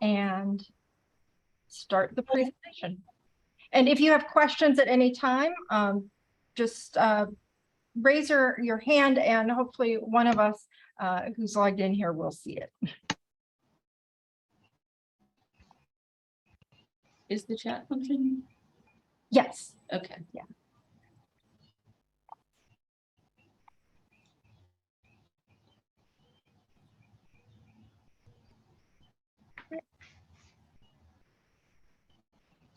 and start the presentation. And if you have questions at any time, just raise your hand, and hopefully one of us who's logged in here will see it. Is the chat function? Yes. Okay. Yeah.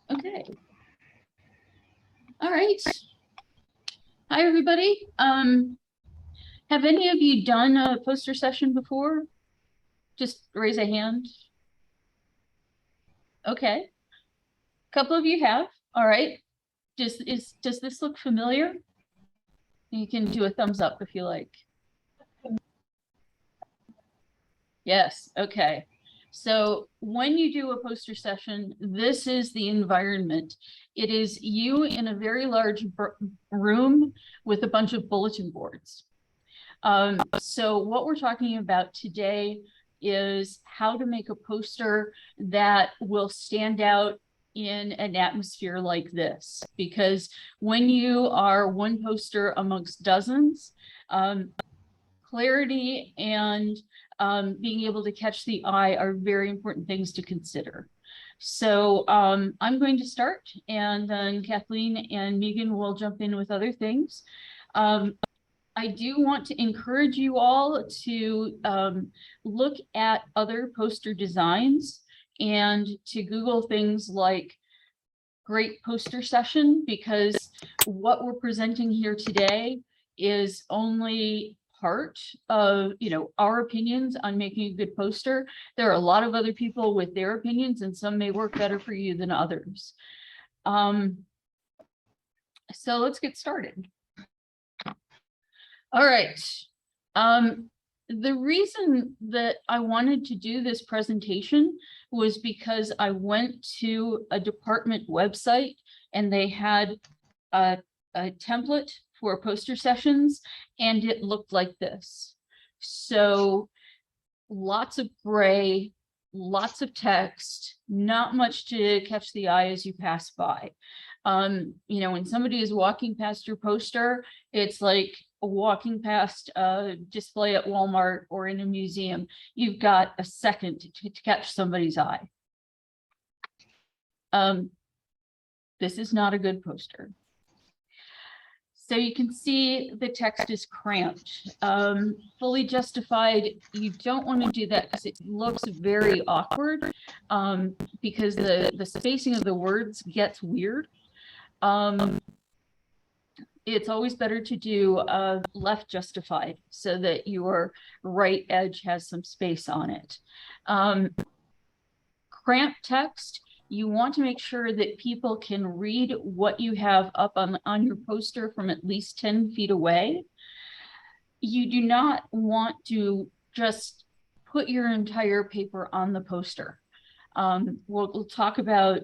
Okay. All right. Hi, everybody. Have any of you done a poster session before? Just raise a hand. Okay. A couple of you have. All right. Does this look familiar? You can do a thumbs up if you like. Yes. Okay. So when you do a poster session, this is the environment. It is you in a very large room with a bunch of bulletin boards. So what we're talking about today is how to make a poster that will stand out in an atmosphere like this. Because when you are one poster amongst dozens, clarity and being able to catch the eye are very important things to consider. So I'm going to start, and then Kathleen and Megan will jump in with other things. I do want to encourage you all to look at other poster designs and to Google things like great poster session, because what we're presenting here today is only part of, our opinions on making a good poster. There are a lot of other people with their opinions, and some may work better for you than others. So let's get started. All right. The reason that I wanted to do this presentation was because I went to a department website and they had a template for poster sessions, and it looked like this. So lots of gray, lots of text, not much to catch the eye as you pass by. When somebody is walking past your poster, it's like walking past a display at Walmart or in a museum. You've got a second to catch somebody's eye. This is not a good poster. So you can see the text is cramped. Fully justified, you don't want to do that because it looks very awkward, because the spacing of the words gets weird. It's always better to do left justified so that your right edge has some space on it. Cramped text, you want to make sure that people can read what you have up on your poster from at least 10 feet away. You do not want to just put your entire paper on the poster. We'll talk about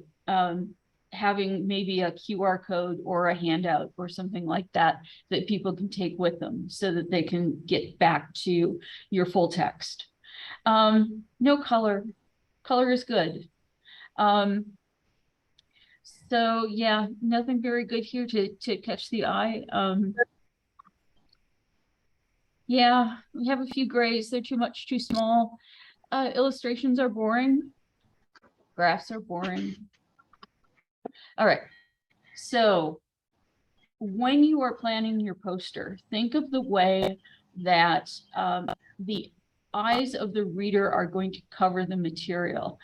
having maybe a QR code or a handout or something like that that people can take with them so that they can get back to your full text. No color. Color is good. So yeah, nothing very good here to catch the eye. Yeah, we have a few grays. They're too much, too small. Illustrations are boring. Graphs are boring. All right. So when you are planning your poster, think of the way that the eyes of the reader are going to cover the material.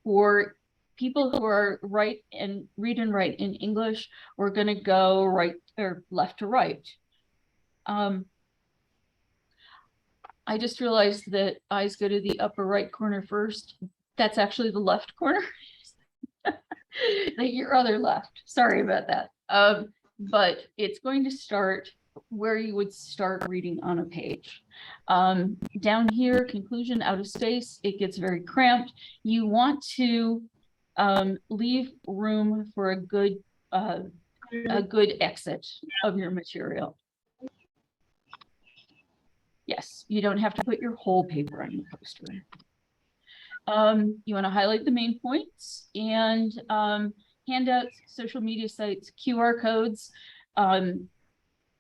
For people who are read and write in English, we're going to go right or left to right. I just realized that eyes go to the upper right corner first. That's actually the left corner. Your other left. Sorry about that. But it's going to start where you would start reading on a page. Down here, conclusion, out of space, it gets very cramped. You want to leave room for a good exit of your material. Yes, you don't have to put your whole paper on the poster. You want to highlight the main points and handouts, social media sites, QR codes.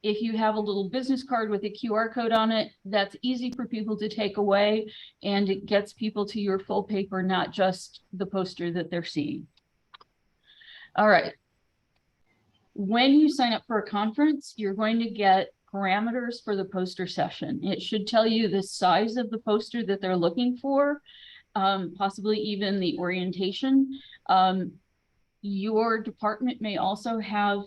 If you have a little business card with a QR code on it, that's easy for people to take away, and it gets people to your full paper, not just the poster that they're seeing. All right. When you sign up for a conference, you're going to get parameters for the poster session. It should tell you the size of the poster that they're looking for, possibly even the orientation. Your department may also have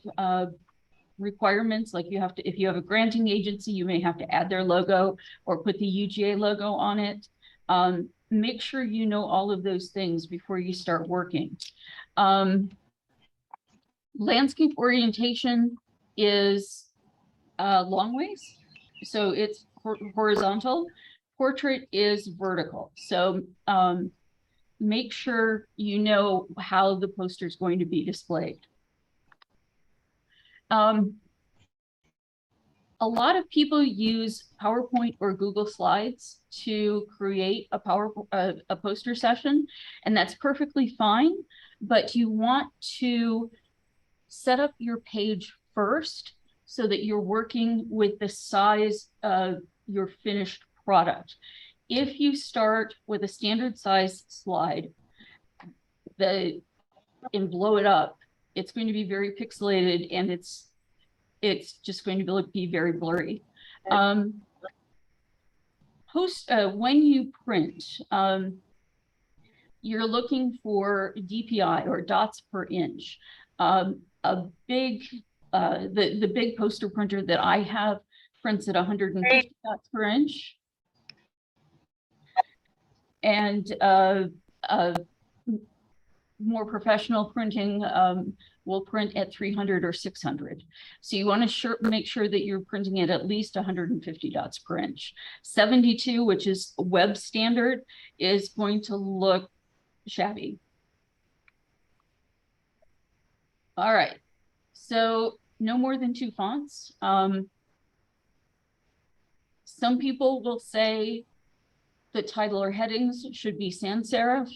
requirements, like you have to, if you have a granting agency, you may have to add their logo or put the UGA logo on it. Make sure you know all of those things before you start working. Landscape orientation is long ways, so it's horizontal. Portrait is vertical, so make sure you know how the poster is going to be displayed. A lot of people use PowerPoint or Google Slides to create a poster session, and that's perfectly fine, but you want to set up your page first so that you're working with the size of your finished product. If you start with a standard size slide and blow it up, it's going to be very pixelated, and it's just going to be very blurry. When you print, you're looking for DPI, or dots per inch. The big poster printer that I have prints at 150 dots per inch, and more professional printing will print at 300 or 600. So you want to make sure that you're printing at least 150 dots per inch. 72, which is web standard, is going to look shabby. All right, so no more than 2 fonts. Some people will say the title or headings should be sans serif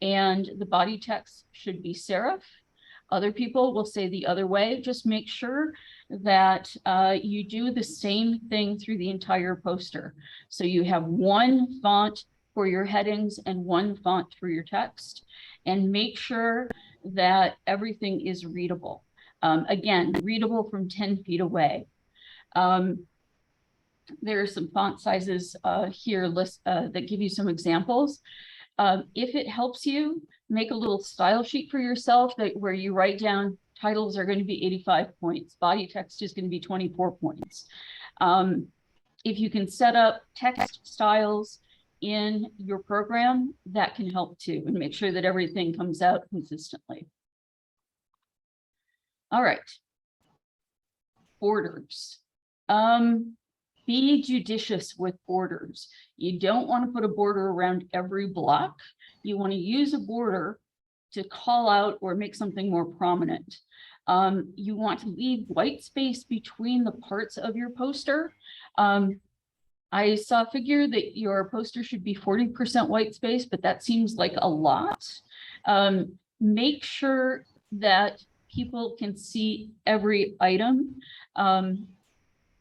and the body text should be serif. Other people will say the other way. Just make sure that you do the same thing through the entire poster. So you have one font for your headings and one font for your text, and make sure that everything is readable. Again, readable from 10 feet away. There are some font sizes here that give you some examples. If it helps you, make a little style sheet for yourself where you write down titles are going to be 85 points. Body text is going to be 24 points. If you can set up text styles in your program, that can help too, and make sure that everything comes out consistently. All right. Borders. Be judicious with borders. You don't want to put a border around every block. You want to use a border to call out or make something more prominent. You want to leave white space between the parts of your poster. I saw a figure that your poster should be 40% white space, but that seems like a lot. Make sure that people can see every item,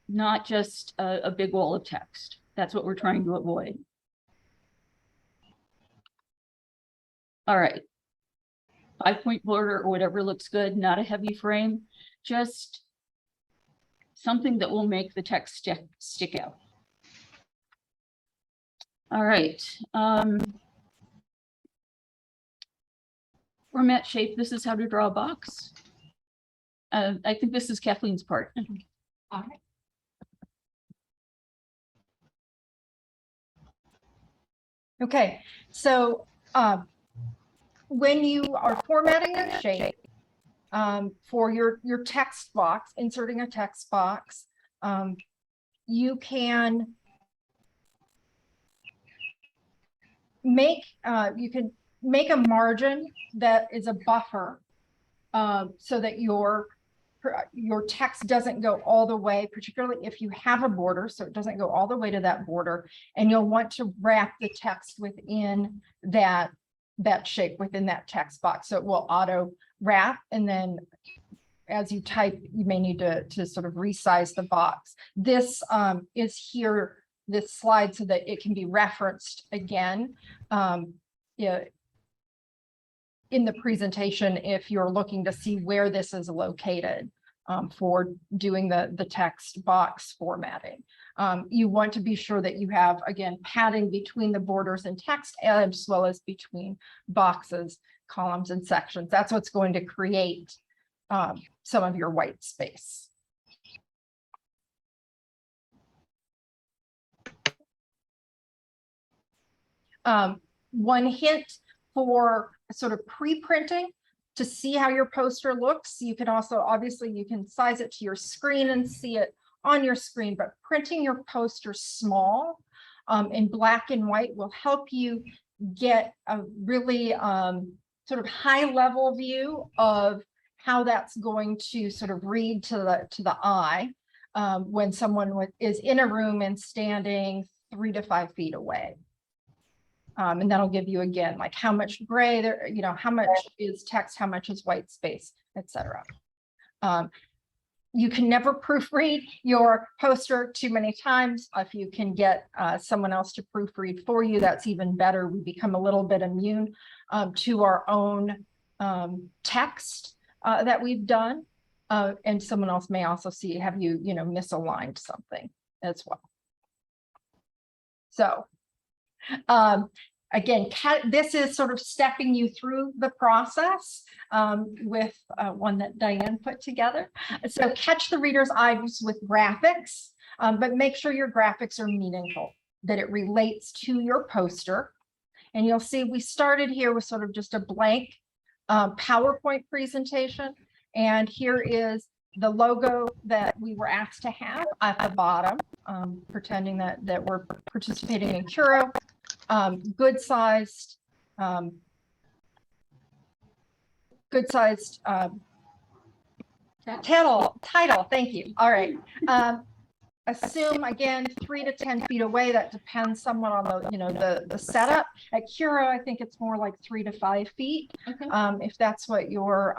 not just a big wall of text. That's what we're trying to avoid. All right. 5-point border or whatever looks good, not a heavy frame, just something that will make the text stick out. All right. Format shape, this is how to draw a box. I think this is Kathleen's part. All right. Okay, so when you are formatting a shape for your text box, inserting a text box, you can make a margin that is a buffer so that your your text doesn't go all the way, particularly if you have a border, so it doesn't go all the way to that border, and you'll want to wrap the text within that shape, within that text box. So it will auto wrap, and then as you type, you may need to sort of resize the box. This is here, this slide, so that it can be referenced again in the presentation if you're looking to see where this is located for doing the text box formatting. You want to be sure that you have, again, padding between the borders and text, as well as between boxes, columns, and sections. That's what's going to create some of your white space. One hint for sort of pre-printing to see how your poster looks. You can also, obviously, you can size it to your screen and see it on your screen, but printing your poster small in black and white will help you get a really sort of high level view of how that's going to sort of read to the eye when someone is in a room and standing 3 to 5 feet away. And that'll give you, again, like how much gray there, how much is text, how much is white space, etc. You can never proofread your poster too many times. If you can get someone else to proofread for you, that's even better. We become a little bit immune to our own text that we've done. And someone else may also see, have you, misaligned something as well. So, again, this is sort of stepping you through the process with one that Diane put together. So catch the reader's eyes with graphics, but make sure your graphics are meaningful, that it relates to your poster. And you'll see we started here with sort of just a blank PowerPoint presentation. And here is the logo that we were asked to have at the bottom, pretending that we're participating in Curo. Good sized title. Thank you. All right. Assume, again, 3 to 10 feet away. That depends somewhat on the setup. At Curo, I think it's more like 3 to 5 feet. Okay. If that's what you're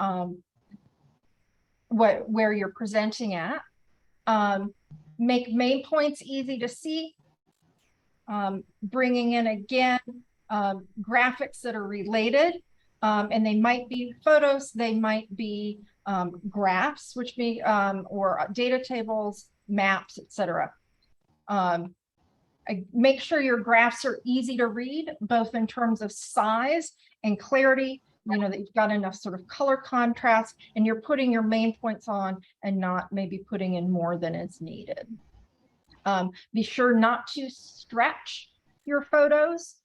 where you're presenting at. Make main points easy to see. Bringing in, again, graphics that are related, and they might be photos, they might be graphs, which be or data tables, maps, etc. Make sure your graphs are easy to read, both in terms of size and clarity, that you've got enough sort of color contrast, and you're putting your main points on and not maybe putting in more than is needed. Be sure not to stretch your photos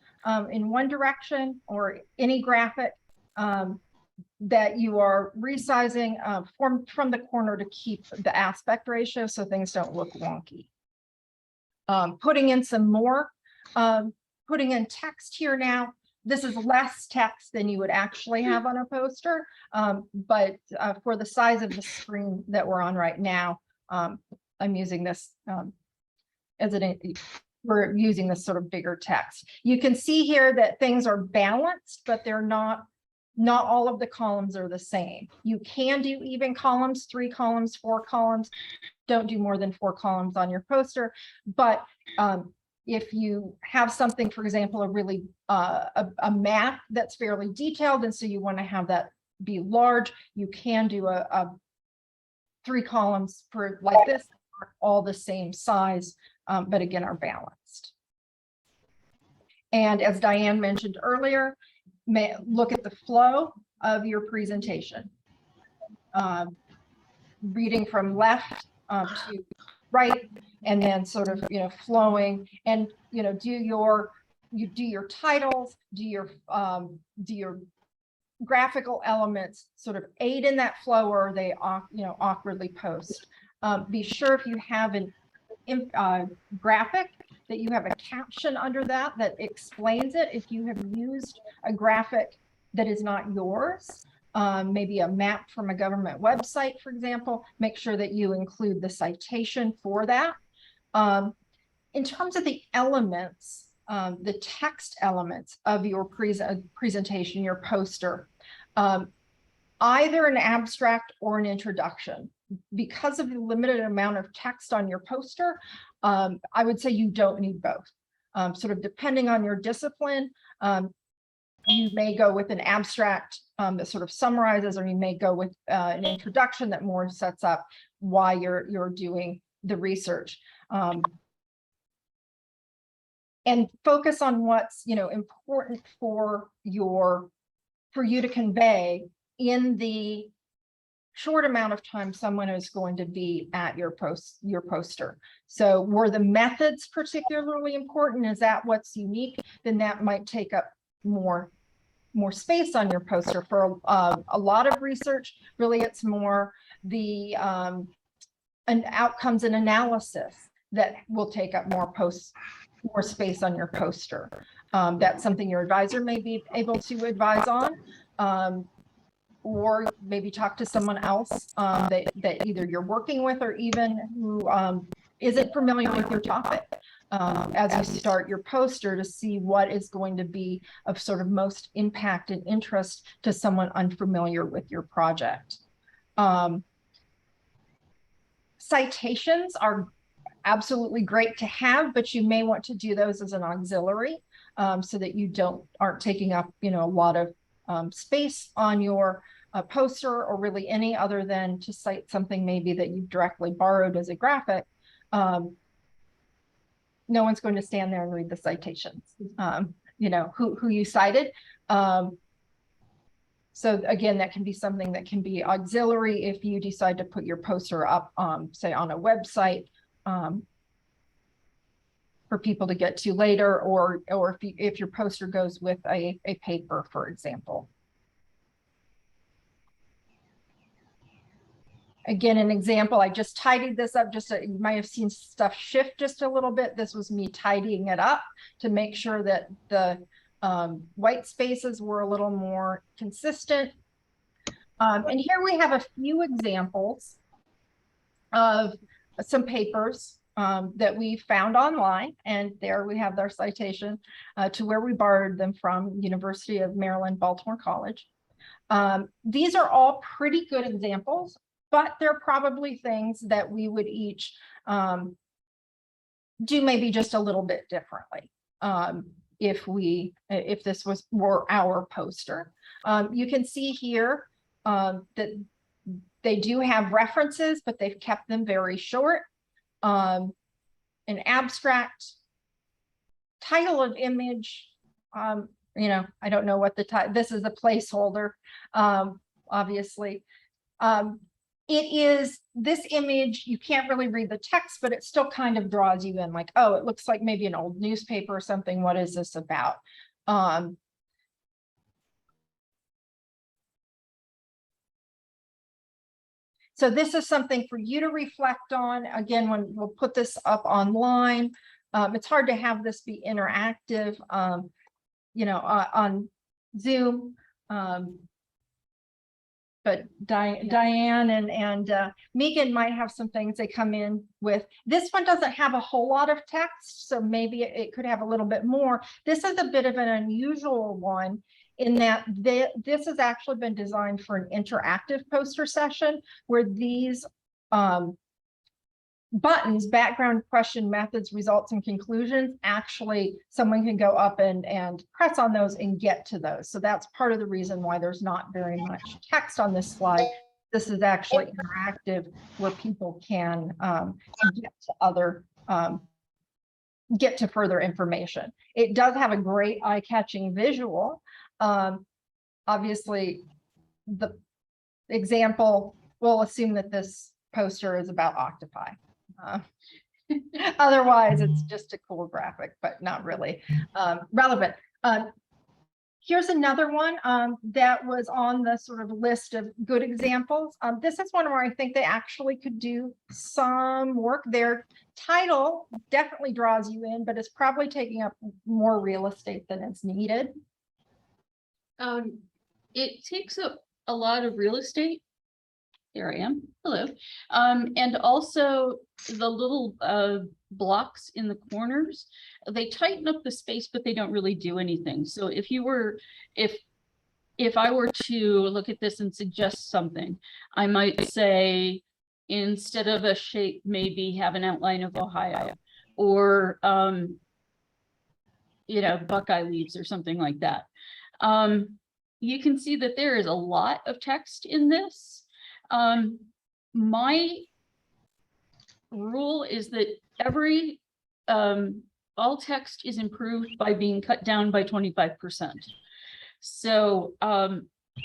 in one direction or any graphic that you are resizing from the corner to keep the aspect ratio so things don't look wonky. Putting in some more, putting in text here now. This is less text than you would actually have on a poster, but for the size of the screen that we're on right now, I'm using this we're using this sort of bigger text. You can see here that things are balanced, but they're not all of the columns are the same. You can do even columns, 3 columns, 4 columns. Don't do more than 4 columns on your poster. But if you have something, for example, a map that's fairly detailed, and so you want to have that be large, you can do a 3 columns for like this, all the same size, but again, are balanced. And as Diane mentioned earlier, look at the flow of your presentation. Reading from left to right, and then sort of flowing, and do your titles, do your graphical elements sort of aid in that flow, or are they awkwardly post. Be sure if you have an graphic that you have a caption under that explains it. If you have used a graphic that is not yours, maybe a map from a government website, for example, make sure that you include the citation for that. In terms of the elements, the text elements of your presentation, your poster, either an abstract or an introduction. Because of the limited amount of text on your poster, I would say you don't need both. Sort of depending on your discipline, you may go with an abstract that sort of summarizes, or you may go with an introduction that more sets up why you're doing the research. And focus on what's important for you to convey in the short amount of time someone is going to be at your poster. So were the methods particularly important? Is that what's unique? Then that might take up more space on your poster. For a lot of research, really it's more the outcomes and analysis that will take up more space on your poster. That's something your advisor may be able to advise on, or maybe talk to someone else that either you're working with or even who isn't familiar with your topic as you start your poster, to see what is going to be of sort of most impact and interest to someone unfamiliar with your project. Citations are absolutely great to have, but you may want to do those as an auxiliary so that you aren't taking up a lot of space on your poster, or really any other than to cite something maybe that you directly borrowed as a graphic. No one's going to stand there and read the citations, who you cited. So again, that can be something that can be auxiliary if you decide to put your poster up, say on a website, for people to get to later, or if your poster goes with a paper, for example. Again, an example, I just tidied this up, you might have seen stuff shift just a little bit. This was me tidying it up to make sure that the white spaces were a little more consistent. And here we have a few examples of some papers that we found online, and there we have their citation to where we borrowed them from, University of Maryland, Baltimore College. These are all pretty good examples, but they're probably things that we would each do maybe just a little bit differently if this were our poster. You can see here that they do have references, but they've kept them very short. An abstract, title of image, I don't know what the title, this is a placeholder, obviously. It is this image, you can't really read the text, but it still kind of draws you in, like, oh, it looks like maybe an old newspaper or something. What is this about? So this is something for you to reflect on. Again, when we'll put this up online, it's hard to have this be interactive, on Zoom. But Diane and Megan might have some things they come in with. This one doesn't have a whole lot of text, so maybe it could have a little bit more. This is a bit of an unusual one in that this has actually been designed for an interactive poster session where these buttons, background, question, methods, results, and conclusions, actually someone can go up and press on those and get to those. So that's part of the reason why there's not very much text on this slide. This is actually interactive where people can get to further information. It does have a great eye-catching visual. Obviously, the example, we'll assume that this poster is about octopi. Otherwise, it's just a cool graphic, but not really relevant. Here's another one that was on the sort of list of good examples. This is one where I think they actually could do some work. Their title definitely draws you in, but it's probably taking up more real estate than it's needed. It takes up a lot of real estate. There I am. Hello. And also the little blocks in the corners, they tighten up the space, but they don't really do anything. So if I were to look at this and suggest something, I might say, instead of a shape, maybe have an outline of Ohio, or Buckeye leaves or something like that. You can see that there is a lot of text in this. My rule is that all text is improved by being cut down by 25%. So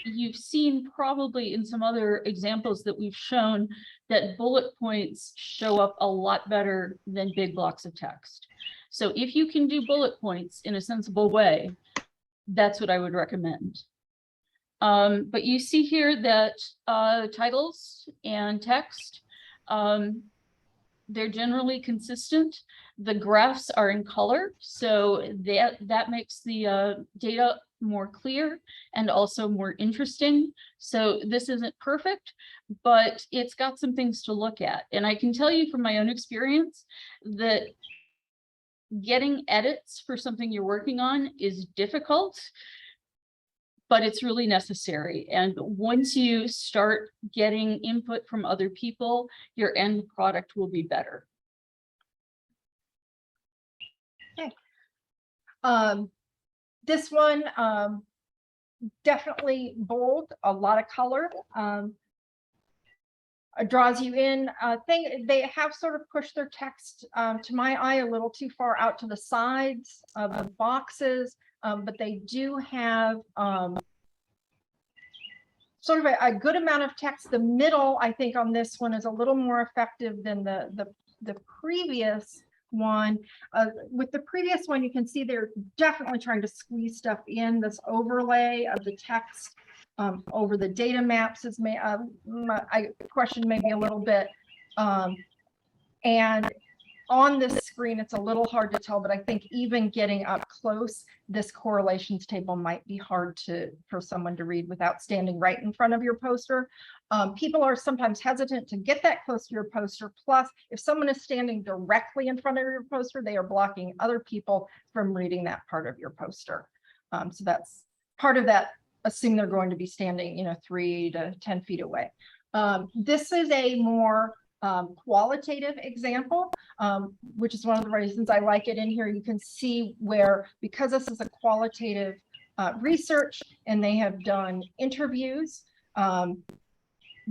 you've seen probably in some other examples that we've shown that bullet points show up a lot better than big blocks of text. So if you can do bullet points in a sensible way, that's what I would recommend. But you see here that titles and text, they're generally consistent. The graphs are in color, so that makes the data more clear and also more interesting. So this isn't perfect, but it's got some things to look at. And I can tell you from my own experience that getting edits for something you're working on is difficult, but it's really necessary. And once you start getting input from other people, your end product will be better. Okay. This one, definitely bold, a lot of color. Draws you in. They have sort of pushed their text to my eye a little too far out to the sides of the boxes, but they do have sort of a good amount of text. The middle, I think, on this one is a little more effective than the previous one. With the previous one, you can see they're definitely trying to squeeze stuff in. This overlay of the text over the data maps is I question maybe a little bit. And on this screen, it's a little hard to tell, but I think even getting up close, this correlations table might be hard for someone to read without standing right in front of your poster. People are sometimes hesitant to get that close to your poster. Plus, if someone is standing directly in front of your poster, they are blocking other people from reading that part of your poster. So that's part of that. Assume they're going to be standing, 3 to 10 feet away. This is a more qualitative example, which is one of the reasons I like it in here. You can see where, because this is a qualitative research and they have done interviews,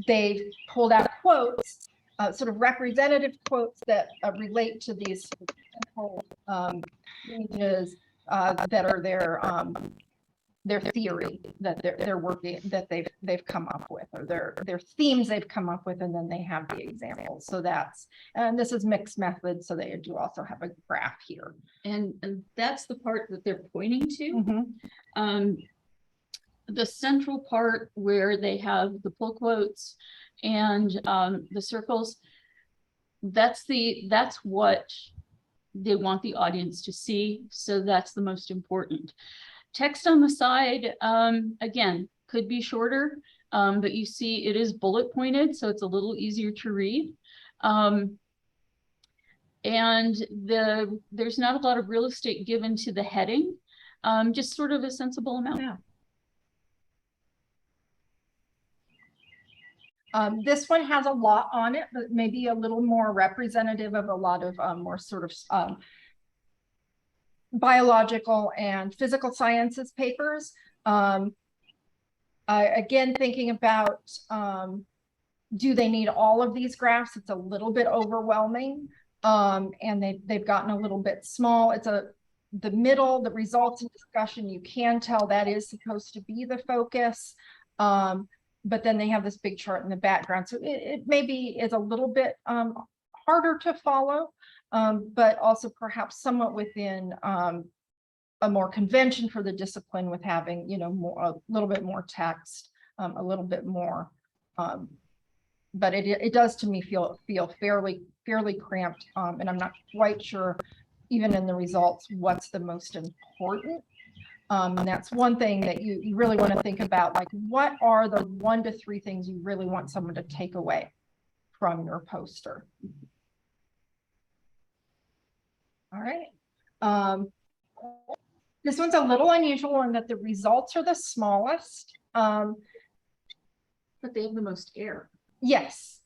they've pulled out quotes, sort of representative quotes that relate to these images that are their theory that they're working, that they've come up with, or their themes they've come up with, and then they have the examples. So and this is mixed method, so they do also have a graph here. And that's the part that they're pointing to. Mm-hmm. The central part where they have the pull quotes and the circles, that's what they want the audience to see. So that's the most important. Text on the side, again, could be shorter, but you see it is bullet pointed, so it's a little easier to read. And there's not a lot of real estate given to the heading, just sort of a sensible amount. Yeah. This one has a lot on it, but maybe a little more representative of a lot of more sort of biological and physical sciences papers. Again, thinking about, do they need all of these graphs? It's a little bit overwhelming, and they've gotten a little bit small. It's the middle, the results and discussion, you can tell that is supposed to be the focus, but then they have this big chart in the background. So it maybe is a little bit harder to follow, but also perhaps somewhat within a more convention for the discipline, with having, a little bit more text, a little bit more, but it does to me feel fairly cramped, and I'm not quite sure, even in the results, what's the most important. And that's one thing that you really want to think about, like what are the 1 to 3 things you really want someone to take away from your poster. All right. This one's a little unusual in that the results are the smallest. But they have the most air. Yes.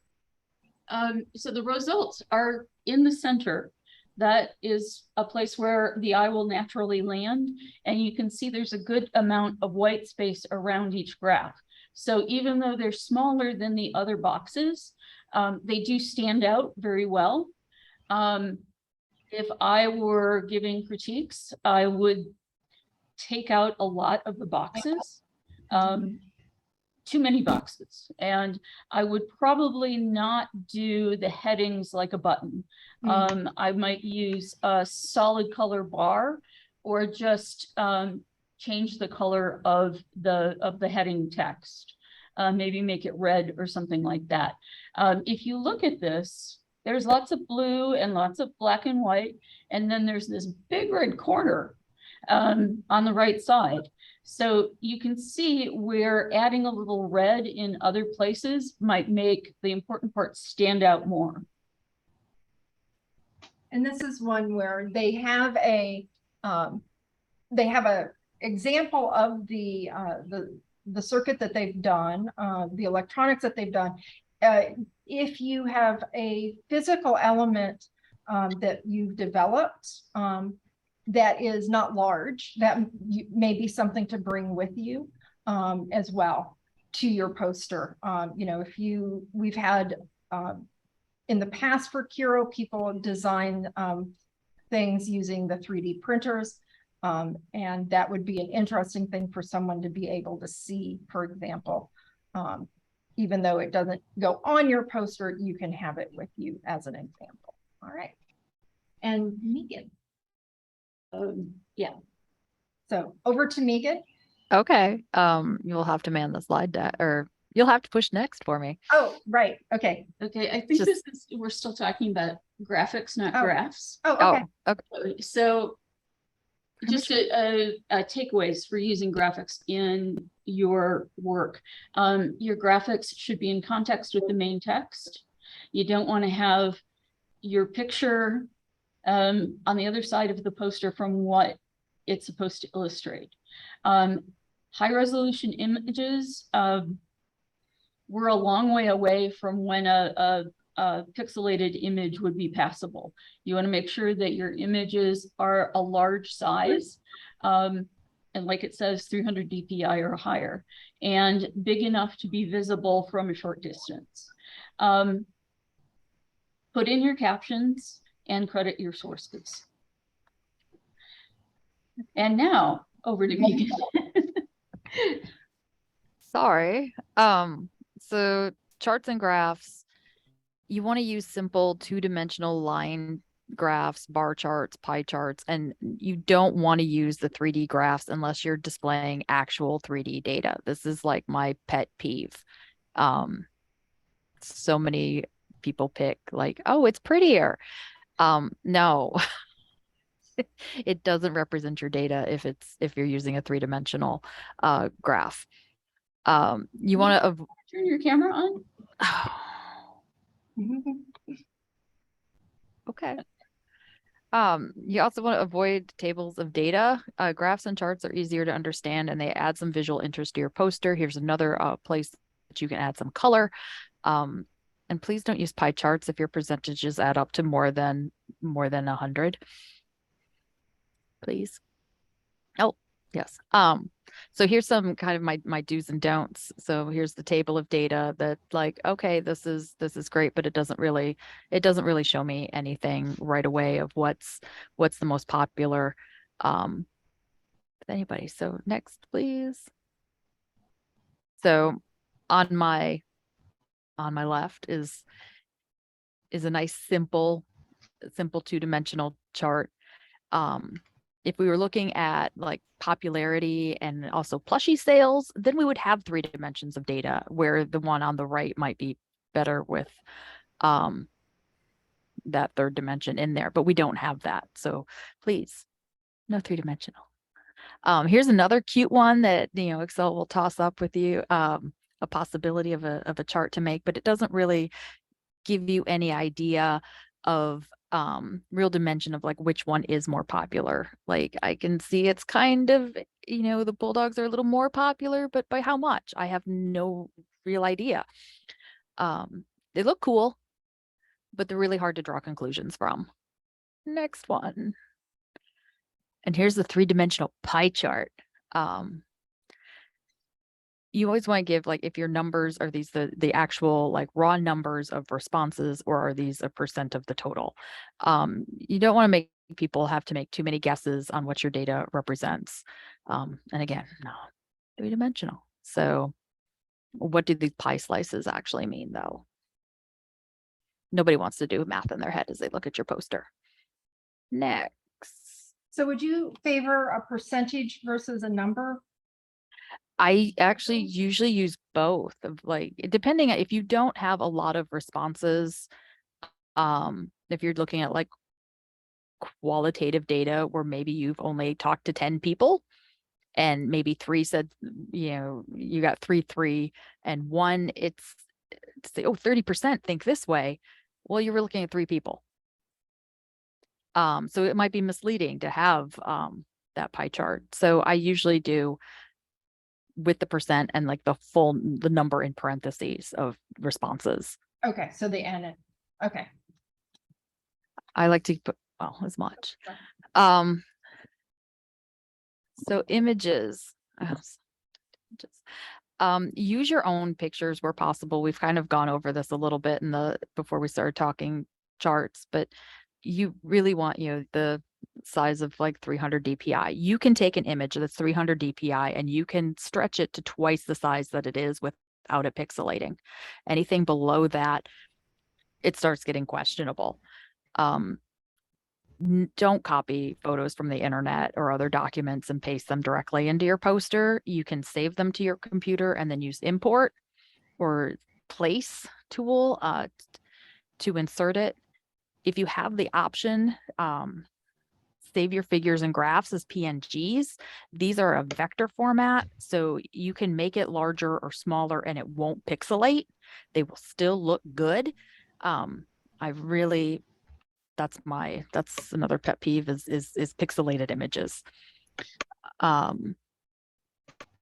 So the results are in the center. That is a place where the eye will naturally land. And you can see there's a good amount of white space around each graph. So even though they're smaller than the other boxes, they do stand out very well. If I were giving critiques, I would take out a lot of the boxes. Too many boxes, and I would probably not do the headings like a button. I might use a solid color bar, or just change the color of the heading text. Maybe make it red or something like that. If you look at this, there's lots of blue and lots of black and white, and then there's this big red corner on the right side. So you can see where adding a little red in other places might make the important parts stand out more. And this is one where they have a example of the circuit that they've done, the electronics that they've done. If you have a physical element that you've developed that is not large, that may be something to bring with you as well to your poster. You know, we've had in the past for Curo, people design things using the 3D printers, and that would be an interesting thing for someone to be able to see, for example. Even though it doesn't go on your poster, you can have it with you as an example. All right. And Megan. Yeah. So over to Megan. Okay. You'll have to man the slide deck, or you'll have to push next for me. Oh, right. Okay. Okay. I think we're still talking about graphics, not graphs. Oh, okay. Oh, okay. So just takeaways for using graphics in your work. Your graphics should be in context with the main text. You don't want to have your picture on the other side of the poster from what it's supposed to illustrate. High resolution images, we're a long way away from when a pixelated image would be passable. You want to make sure that your images are a large size, and like it says, 300 dpi or higher, and big enough to be visible from a short distance. Put in your captions and credit your sources. And now over to Megan. Sorry. So charts and graphs, you want to use simple 2-dimensional line graphs, bar charts, pie charts, and you don't want to use the 3D graphs unless you're displaying actual 3D data. This is like my pet peeve. So many people pick like, oh, it's prettier. No. It doesn't represent your data if you're using a 3-dimensional graph. You want to turn your camera on. Okay. You also want to avoid tables of data. Graphs and charts are easier to understand, and they add some visual interest to your poster. Here's another place that you can add some color. And please don't use pie charts if your percentages add up to more than 100. Please. Oh, yes. So here's some kind of my do's and don'ts. So here's the table of data that, like, okay, this is great, but it doesn't really show me anything right away of what's the most popular with anybody. So next, please. So on my left is a nice simple 2-dimensional chart. If we were looking at like popularity and also plushie sales, then we would have 3 dimensions of data, where the one on the right might be better with that 3rd dimension in there, but we don't have that. So please, no 3-dimensional. Here's another cute one that, Excel will toss up with you, a possibility of a chart to make, but it doesn't really give you any idea of real dimension of like which one is more popular. Like I can see it's kind of, the Bulldogs are a little more popular, but by how much? I have no real idea. They look cool, but they're really hard to draw conclusions from. Next one. And here's the 3-dimensional pie chart. You always want to give, like, if your numbers are these the actual like raw numbers of responses, or are these a percent of the total? You don't want to make people have to make too many guesses on what your data represents. And again, no, 3-dimensional. So what do these pie slices actually mean though? Nobody wants to do math in their head as they look at your poster. Next. So would you favor a percentage versus a number? I actually usually use both, of like, depending on if you don't have a lot of responses, if you're looking at like qualitative data where maybe you've only talked to 10 people and maybe 3 said, you got 3, and 1, it's 30% think this way. Well, you were looking at 3 people. So it might be misleading to have that pie chart. So I usually do with the percent and like the number in parentheses of responses. Okay, so the N. Okay. I like to put, well, as much. So images. Use your own pictures where possible. We've kind of gone over this a little bit before we started talking charts, but you really want, the size of like 300 DPI. You can take an image that's 300 DPI and you can stretch it to twice the size that it is without it pixelating. Anything below that, it starts getting questionable. Don't copy photos from the internet or other documents and paste them directly into your poster. You can save them to your computer and then use import or place tool to insert it. If you have the option, save your figures and graphs as PNGs. These are a vector format, so you can make it larger or smaller and it won't pixelate. They will still look good. That's another pet peeve is pixelated images.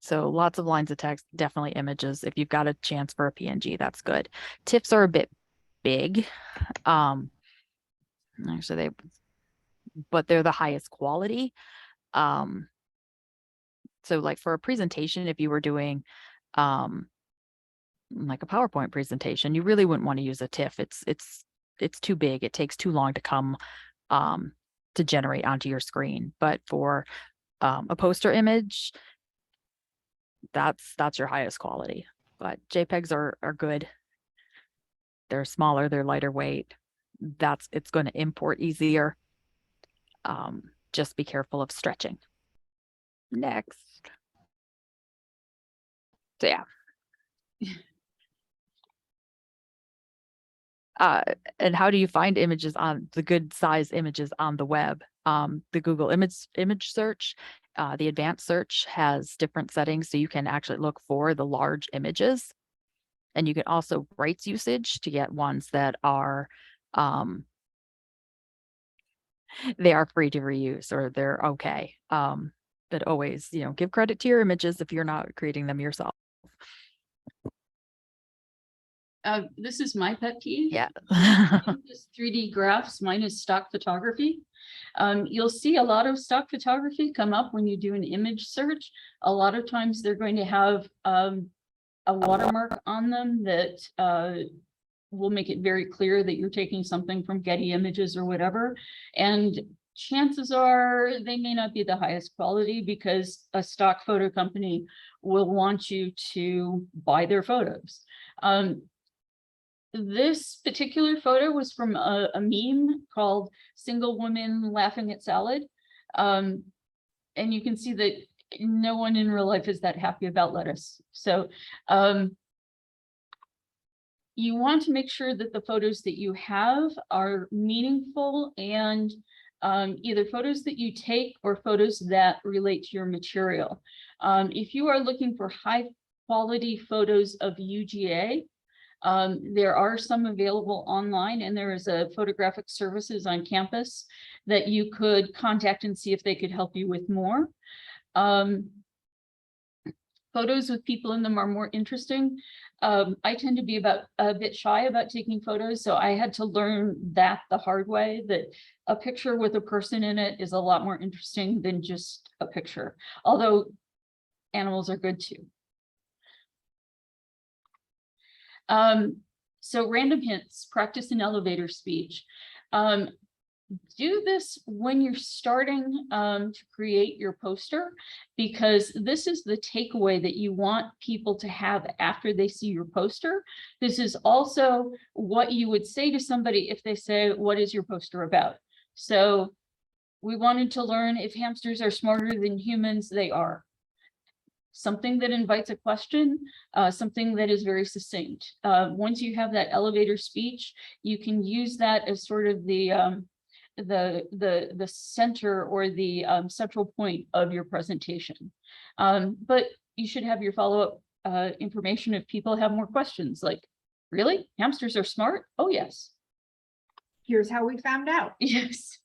So lots of lines of text, definitely images. If you've got a chance for a PNG, that's good. TIFFs are a bit big. Actually, but they're the highest quality. So like for a presentation, if you were doing like a PowerPoint presentation, you really wouldn't want to use a TIFF. It's too big. It takes too long to come to generate onto your screen. But for a poster image, that's your highest quality. But JPEGs are good. They're smaller, they're lighter weight. It's going to import easier. Just be careful of stretching. Next. So yeah. And how do you find images on the good size images on the web? The Google image search, the advanced search has different settings, so you can actually look for the large images. And you can also rights usage to get ones that are they are free to reuse, or they're okay. But always, give credit to your images if you're not creating them yourself. This is my pet peeve. Yeah. Just 3D graphs minus stock photography. You'll see a lot of stock photography come up when you do an image search. A lot of times they're going to have a watermark on them that will make it very clear that you're taking something from Getty Images or whatever. And chances are they may not be the highest quality because a stock photo company will want you to buy their photos. This particular photo was from a meme called "Single Woman Laughing at Salad." And you can see that no one in real life is that happy about lettuce. So you want to make sure that the photos that you have are meaningful and either photos that you take or photos that relate to your material. If you are looking for high quality photos of UGA, there are some available online, and there is a photographic services on campus that you could contact and see if they could help you with more. Photos with people in them are more interesting. I tend to be a bit shy about taking photos, so I had to learn that the hard way, that a picture with a person in it is a lot more interesting than just a picture, although animals are good too. So random hints, practice an elevator speech. Do this when you're starting to create your poster, because this is the takeaway that you want people to have after they see your poster. This is also what you would say to somebody if they say, what is your poster about? So we wanted to learn if hamsters are smarter than humans. They are. Something that invites a question, something that is very succinct. Once you have that elevator speech, you can use that as sort of the center or the central point of your presentation. But you should have your follow-up information if people have more questions, like, really? Hamsters are smart? Oh, yes. Here's how we found out. Yes.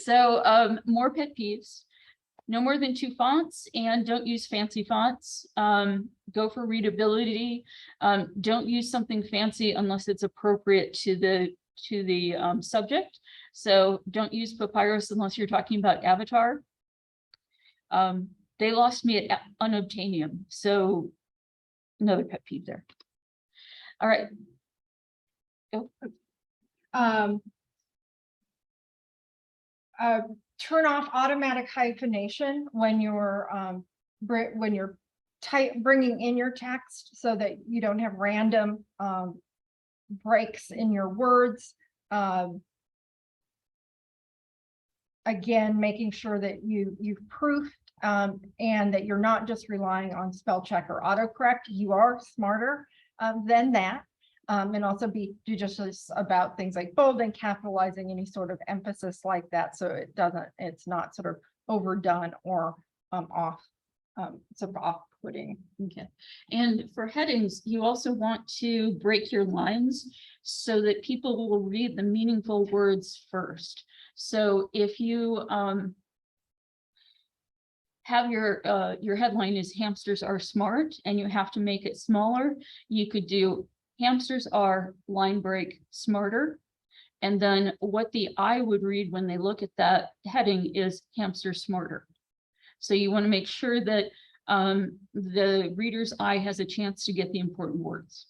So more pet peeves. No more than 2 fonts, and don't use fancy fonts. Go for readability. Don't use something fancy unless it's appropriate to the subject. So don't use papyrus unless you're talking about Avatar. They lost me at unobtainium, so another pet peeve there. All right. Go. Turn off automatic hyphenation when you're bringing in your text, so that you don't have random breaks in your words. Again, making sure that you've proofed and that you're not just relying on spell check or autocorrect. You are smarter than that. And also be judicious about things like bold and capitalizing, any sort of emphasis like that, so it's not sort of overdone or sort of off-putting. Okay. And for headings, you also want to break your lines so that people will read the meaningful words first. So if you have your headline is hamsters are smart, and you have to make it smaller, you could do hamsters are line break smarter. And then what the eye would read when they look at that heading is hamster smarter. So you want to make sure that the reader's eye has a chance to get the important words.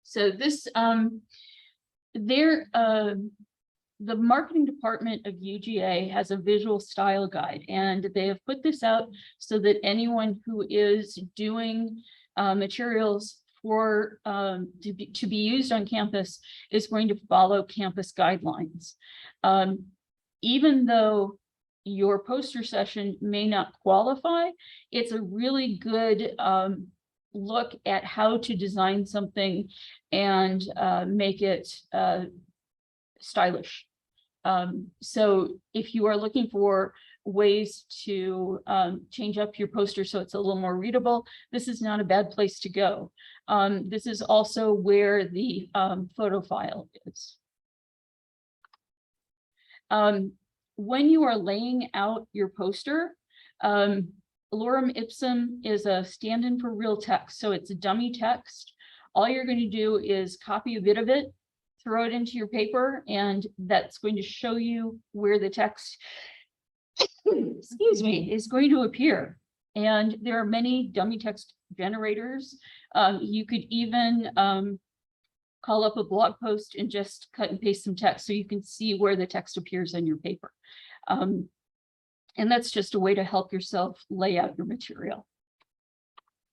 So this, the marketing department of UGA has a visual style guide, and they have put this out so that anyone who is doing materials for to be used on campus is going to follow campus guidelines. Even though your poster session may not qualify, it's a really good look at how to design something and make it stylish. So if you are looking for ways to change up your poster so it's a little more readable, this is not a bad place to go. This is also where the photo file is. When you are laying out your poster, lorem ipsum is a stand-in for real text. So it's a dummy text. All you're going to do is copy a bit of it, throw it into your paper, and that's going to show you where the text, excuse me, is going to appear. And there are many dummy text generators. You could even call up a blog post and just cut and paste some text so you can see where the text appears on your paper. And that's just a way to help yourself lay out your material.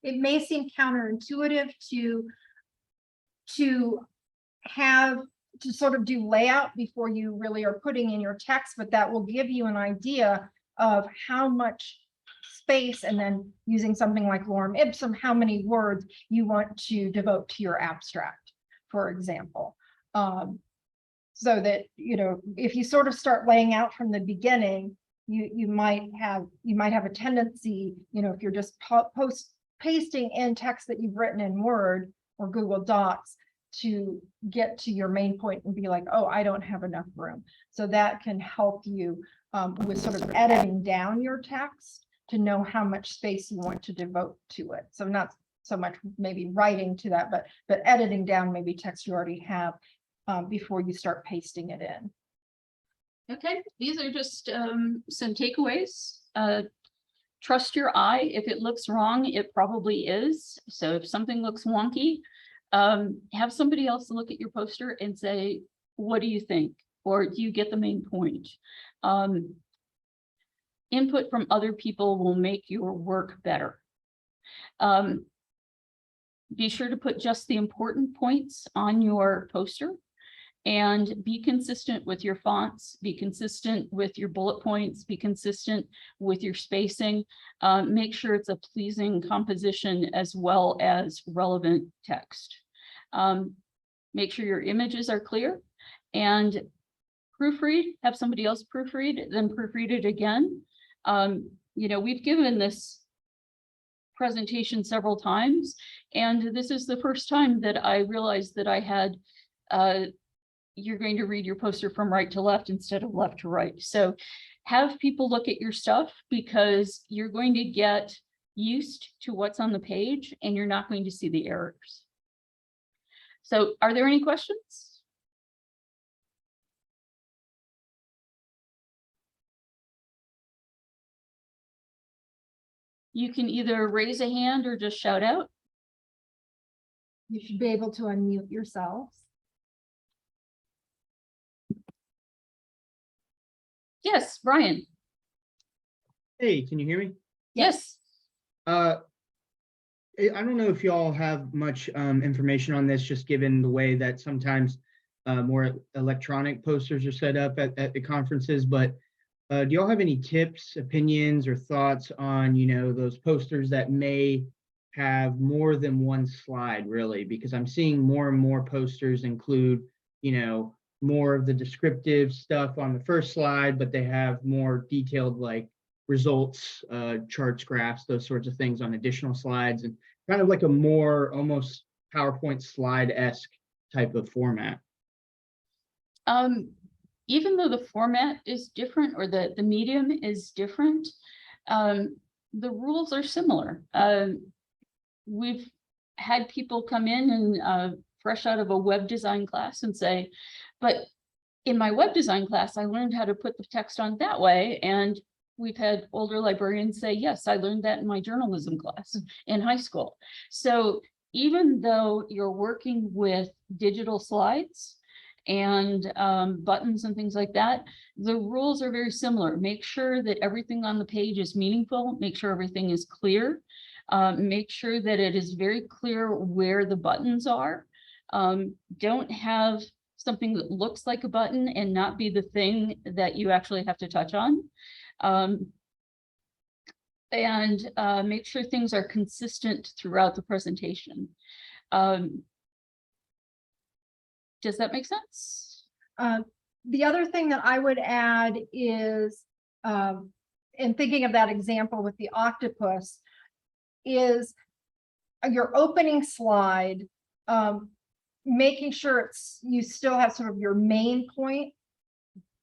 It may seem counterintuitive to sort of do layout before you really are putting in your text, but that will give you an idea of how much space, and then using something like lorem ipsum, how many words you want to devote to your abstract, for example. So that, you know, if you sort of start laying out from the beginning, you might have a tendency, you know, if you're just pasting in text that you've written in Word or Google Docs, to get to your main point and be like, oh, I don't have enough room. So that can help you with sort of editing down your text to know how much space you want to devote to it. So not so much maybe writing to that, but editing down maybe text you already have before you start pasting it in. Okay, these are just some takeaways. Trust your eye. If it looks wrong, it probably is. So if something looks wonky, have somebody else look at your poster and say, what do you think? Or do you get the main point? Input from other people will make your work better. Be sure to put just the important points on your poster. And be consistent with your fonts, be consistent with your bullet points, be consistent with your spacing. Make sure it's a pleasing composition as well as relevant text. Make sure your images are clear and proofread, have somebody else proofread, then proofread it again. You know, we've given this presentation several times, and this is the first time that I realized that I had you're going to read your poster from right to left instead of left to right. So have people look at your stuff, because you're going to get used to what's on the page and you're not going to see the errors. So are there any questions? You can either raise a hand or just shout out. You should be able to unmute yourselves. Yes, Brian. Hey, can you hear me? Yes. I don't know if y'all have much information on this, just given the way that sometimes more electronic posters are set up at the conferences, but do y'all have any tips, opinions, or thoughts on, you know, those posters that may have more than one slide, really? Because I'm seeing more and more posters include, you know, more of the descriptive stuff on the first slide, but they have more detailed, like, results, charts, graphs, those sorts of things on additional slides, and kind of like a more almost PowerPoint slide-esque type of format. Even though the format is different, or the medium is different, the rules are similar. We've had people come in and fresh out of a web design class and say, but in my web design class, I learned how to put the text on that way. And we've had older librarians say, yes, I learned that in my journalism class in high school. So even though you're working with digital slides and buttons and things like that, the rules are very similar. Make sure that everything on the page is meaningful. Make sure everything is clear. Make sure that it is very clear where the buttons are. Don't have something that looks like a button and not be the thing that you actually have to touch on. Make sure things are consistent throughout the presentation. Does that make sense? The other thing that I would add is, in thinking of that example with the octopus, is your opening slide, making sure you still have sort of your main point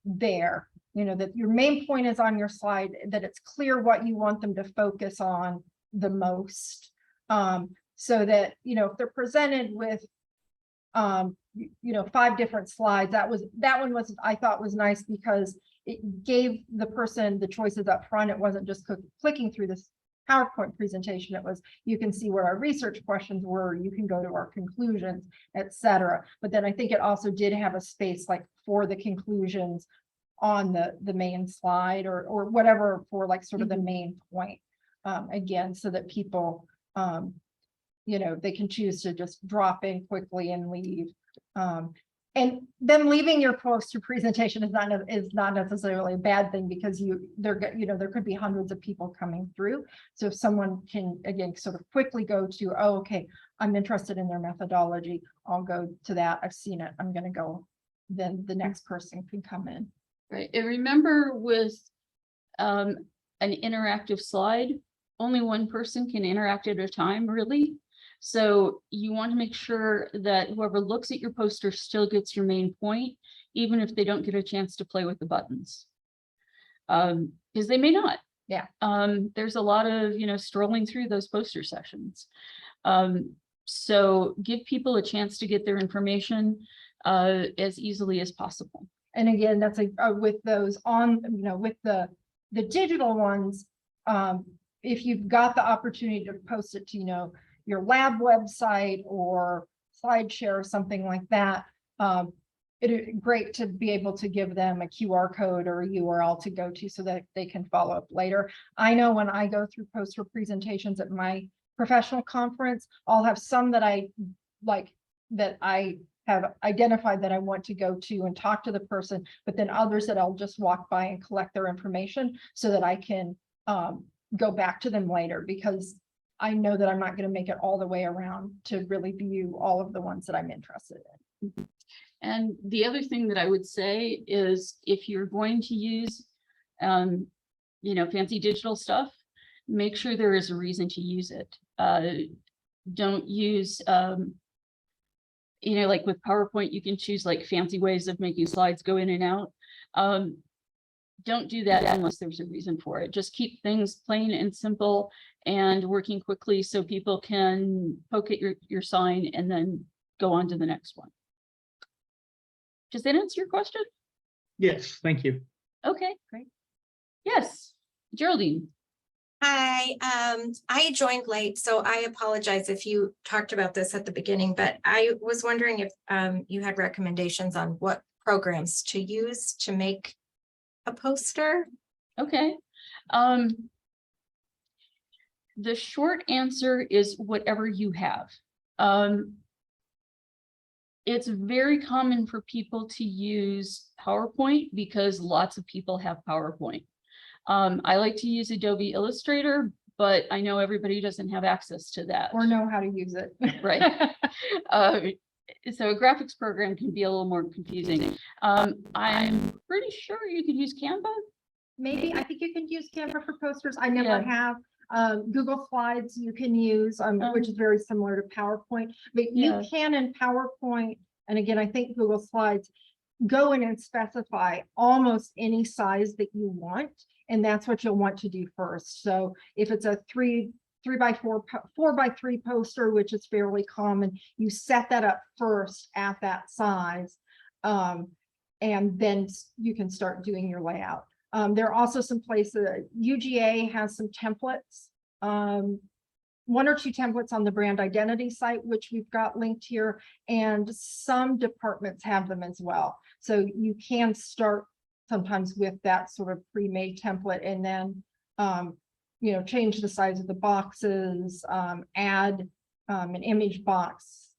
there, you know, that your main point is on your slide, that it's clear what you want them to focus on the most. So that, you know, if they're presented with, you know, 5 different slides, that one was, I thought, was nice, because it gave the person the choices up front. It wasn't just clicking through this PowerPoint presentation. It was, you can see what our research questions were, you can go to our conclusions, etc. But then I think it also did have a space like for the conclusions on the main slide, or whatever, for like sort of the main point, again, so that people, you know, they can choose to just drop in quickly and leave. And them leaving your poster presentation is not necessarily a bad thing because there could be hundreds of people coming through. So if someone can, again, sort of quickly go to, oh, okay, I'm interested in their methodology, I'll go to that, I've seen it, I'm gonna go, then the next person can come in. Right, and remember with an interactive slide, only one person can interact at a time, really. So you want to make sure that whoever looks at your poster still gets your main point, even if they don't get a chance to play with the buttons. Because they may not. Yeah. There's a lot of, strolling through those poster sessions. So give people a chance to get their information as easily as possible. And again, that's with those on, with the digital ones, if you've got the opportunity to post it to, your lab website or SlideShare or something like that, it's great to be able to give them a QR code or a URL to go to so that they can follow up later. I know when I go through poster presentations at my professional conference, I'll have some that I like, that I have identified that I want to go to and talk to the person, but then others that I'll just walk by and collect their information so that I can go back to them later, because I know that I'm not going to make it all the way around to really view all of the ones that I'm interested in. And the other thing that I would say is if you're going to use, fancy digital stuff, make sure there is a reason to use it. Don't use, like with PowerPoint, you can choose like fancy ways of making slides go in and out. Don't do that unless there's a reason for it. Just keep things plain and simple and working quickly so people can poke at your sign and then go on to the next one. Does that answer your question? Yes, thank you. Okay, great. Yes, Geraldine. Hi, I joined late, so I apologize if you talked about this at the beginning, but I was wondering if you had recommendations on what programs to use to make a poster. Okay. The short answer is whatever you have. It's very common for people to use PowerPoint because lots of people have PowerPoint. I like to use Adobe Illustrator, but I know everybody doesn't have access to that. Or know how to use it. Right. So a graphics program can be a little more confusing. I'm pretty sure you could use Canva. Maybe, I think you can use Canva for posters. I never Yeah. have. Google Slides you can use, which is very similar to PowerPoint, but Yeah. you can in PowerPoint, and again, I think Google Slides, go in and specify almost any size that you want, and that's what you'll want to do first. So if it's a 3x4, 4x3 poster, which is fairly common, you set that up first at that size, and then you can start doing your layout. There are also some places, UGA has some templates, one or two templates on the brand identity site, which we've got linked here, and some departments have them as well. So you can start sometimes with that sort of pre-made template and then, change the size of the boxes, add an image box,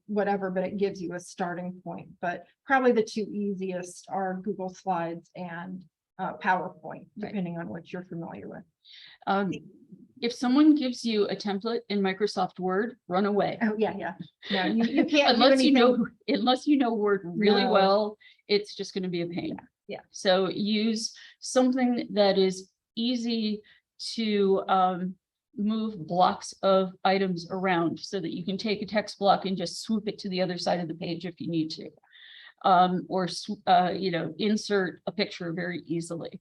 whatever, but it gives you a starting point. But probably the two easiest are Google Slides and PowerPoint, depending on what you're familiar with. If someone gives you a template in Microsoft Word, run away. Oh, yeah. No, you can't do Unless you know anything. Word really No. well, it's just going to be a pain. Yeah. So use something that is easy to move blocks of items around so that you can take a text block and just swoop it to the other side of the page if you need to. Or insert a picture very easily.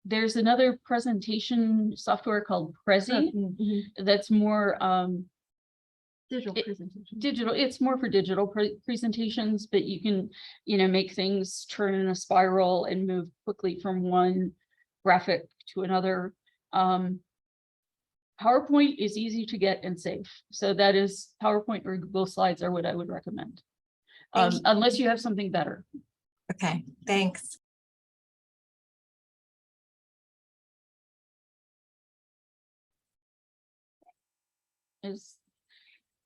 There's another presentation software called Prezi that's more Digital presentation. digital. It's more for digital presentations, but you can, make things turn in a spiral and move quickly from one graphic to another. PowerPoint is easy to get and safe. So that is PowerPoint or Google Slides are what I would recommend. Thank you. Unless you have something better. Okay, thanks.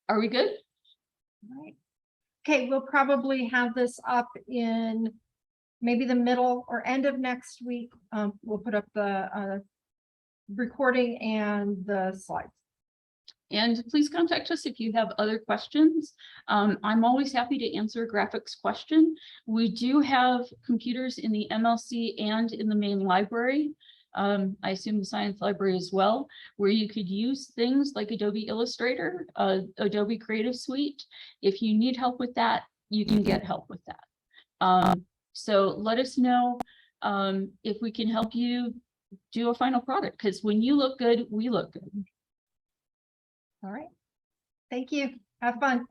Are we good? Right. Okay, we'll probably have this up in maybe the middle or end of next week. We'll put up the recording and the slides. And please contact us if you have other questions. I'm always happy to answer a graphics question. We do have computers in the MLC and in the main library. I assume the science library as well, where you could use things like Adobe Illustrator, Adobe Creative Suite. If you need help with that, you can get help with that. So let us know if we can help you do a final product, because when you look good, we look good. All right. Thank you. Have fun.